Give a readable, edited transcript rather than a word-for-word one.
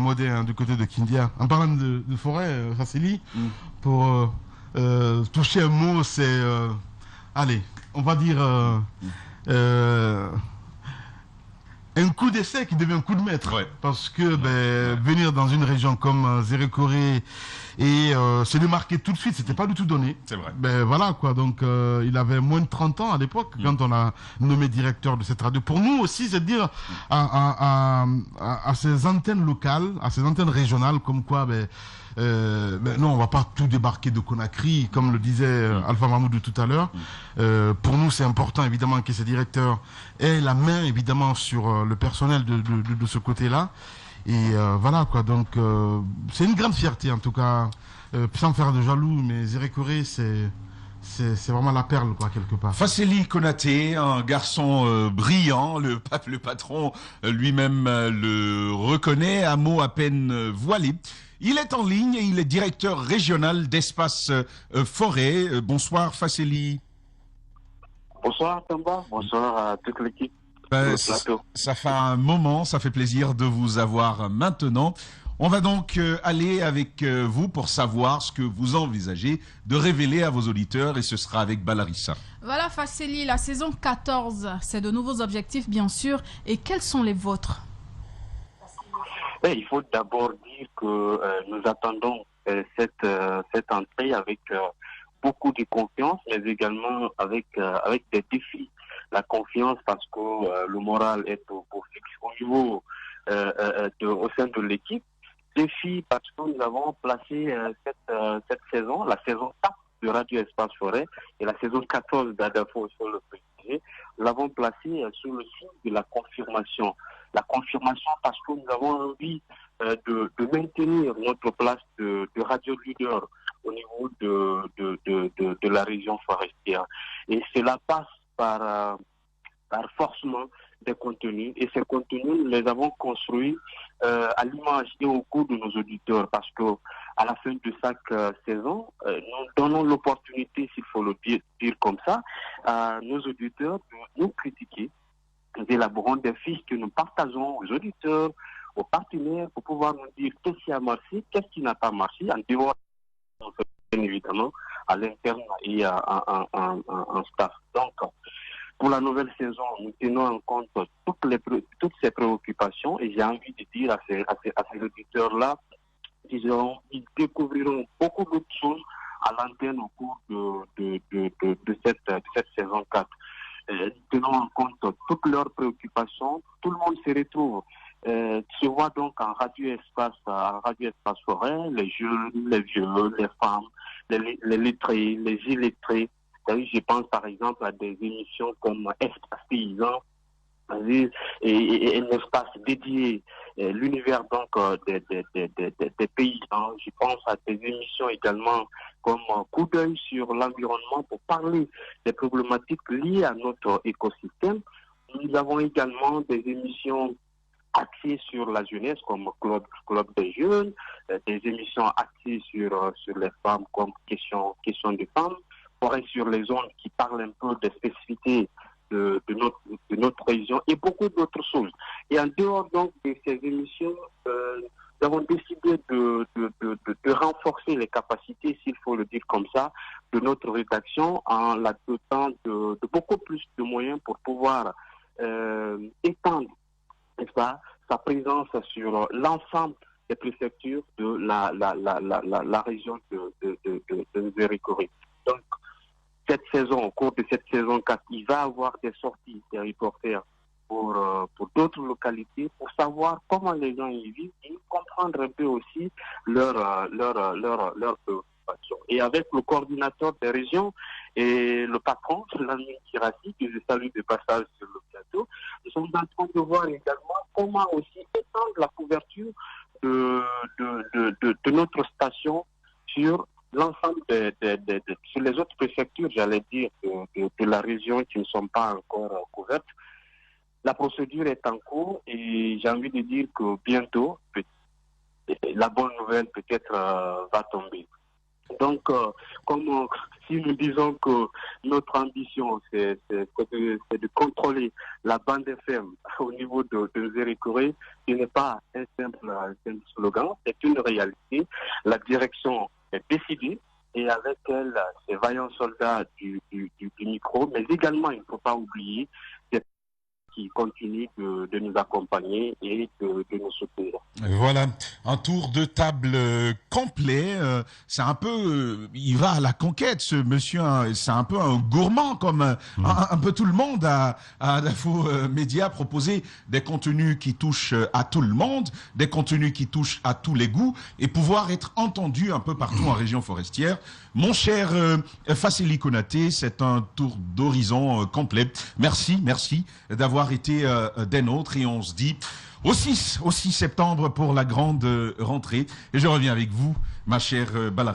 Modé, hein, du côté de Kindia. En parlant de forêt, Fassili, pour toucher un mot, c'est, allez, on va dire, un coup d'essai qui devient un coup de maître. Ouais. Parce que venir dans une région comme Zérekoré et se démarquer tout de suite, c'était pas du tout donné. C'est vrai. Voilà quoi, donc il avait moins de 30 ans à l'époque quand on l'a nommé directeur de cette radio. Pour nous aussi, c'est de dire à ces antennes locales, à ces antennes régionales, comme quoi non, on va pas tout débarquer de Conakry, comme le disait Alpha Mahmoud tout à l'heure. Pour nous, c'est important évidemment que ces directeurs aient la main évidemment sur le personnel de ce côté-là. Et voilà quoi, donc c'est une grande fierté en tout cas, sans faire de jaloux, mais Zérekoré, c'est vraiment la perle quoi quelque part. Fassili Konaté, un garçon brillant, le patron lui-même le reconnaît, un mot à peine voilé. Il est en ligne et il est directeur régional d'Espace Forêt. Bonsoir Fassili. Bonsoir Tamba, bonsoir à toute l'équipe. Ça fait un moment, ça fait plaisir de vous avoir maintenant. On va donc aller avec vous pour savoir ce que vous envisagez de révéler à vos auditeurs et ce sera avec Balarissa. Voilà Fassili, la saison 14, c'est de nouveaux objectifs bien sûr. Et quels sont les vôtres? Il faut d'abord dire que nous attendons cette entrée avec beaucoup de confiance, mais également avec des défis. La confiance parce que le moral est au fixe au niveau au sein de l'équipe. Défi parce que nous avons placé cette saison, la saison 4 de Radio Espace Forêt et la saison 14 d'Adafo sur le précisé, nous l'avons placé sous le signe de la confirmation. La confirmation parce que nous avons envie de maintenir notre place de radio leader au niveau de la région forestière. Et cela passe par forcément des contenus. Et ces contenus, nous les avons construits à l'image et au goût de nos auditeurs parce que à la fin de chaque saison, nous donnons l'opportunité, s'il faut le dire comme ça, à nos auditeurs de nous critiquer. Nous élaborons des fiches que nous partageons aux auditeurs, aux partenaires pour pouvoir nous dire qu'est-ce qui a marché, qu'est-ce qui n'a pas marché, en dehors, bien évidemment, à l'interne et en staff. Donc, pour la nouvelle saison, nous tenons en compte toutes ces préoccupations et j'ai envie de dire à ces auditeurs-là qu'ils découvriront beaucoup d'autres choses à l'antenne au cours de cette saison 4. Tenons en compte toutes leurs préoccupations, tout le monde se retrouve, se voit donc en radio espace forêt, les jeunes, les vieux, les femmes, les lettrés, les illettrés. Je pense par exemple à des émissions comme Espace Paysan, et un espace dédié, l'univers donc des paysans. Je pense à des émissions également comme Coup d'œil sur l'environnement pour parler des problématiques liées à notre écosystème. Nous avons également des émissions axées sur la jeunesse comme Club des jeunes, des émissions axées sur les femmes comme question de femmes, Forêt sur les zones qui parlent un peu des spécificités de notre région et beaucoup d'autres choses. Et en dehors donc de ces émissions, nous avons décidé de renforcer les capacités, s'il faut le dire comme ça, de notre rédaction en la dotant de beaucoup plus de moyens pour pouvoir étendre sa présence sur l'ensemble des préfectures de la région de Zérekoré. Donc, au cours de cette saison 4, il va y avoir des sorties des reporters pour d'autres localités, pour savoir comment les gens y vivent et comprendre un peu aussi leur préoccupation. Et avec le coordinateur des régions et le patron, Lamine Kirassi, que je salue de passage sur le plateau, nous sommes en train de voir également comment aussi étendre la couverture de notre station sur l'ensemble sur les autres préfectures, j'allais dire, de la région qui ne sont pas encore couvertes. La procédure est en cours et j'ai envie de dire que bientôt, la bonne nouvelle peut-être va tomber. Donc, comme Si nous disons que notre ambition, c'est de contrôler la bande FM au niveau de Nzéré-Kouré, ce n'est pas un simple slogan, c'est une réalité. La direction est décidée et avec elle, ces vaillants soldats du micro, mais également, il ne faut pas oublier qui continue de nous accompagner et de nous soutenir. Voilà, un tour de table complet. C'est un peu, il va à la conquête, ce monsieur. C'est un peu un gourmand, comme un peu tout le monde à Dafo Média, proposer des contenus qui touchent à tout le monde, des contenus qui touchent à tous les goûts et pouvoir être entendu un peu partout en région forestière. Mon cher Fassili Konaté, c'est un tour d'horizon complet. Merci d'avoir été des nôtres et on se dit au 6 septembre pour la grande rentrée. Et je reviens avec vous, ma chère Balari.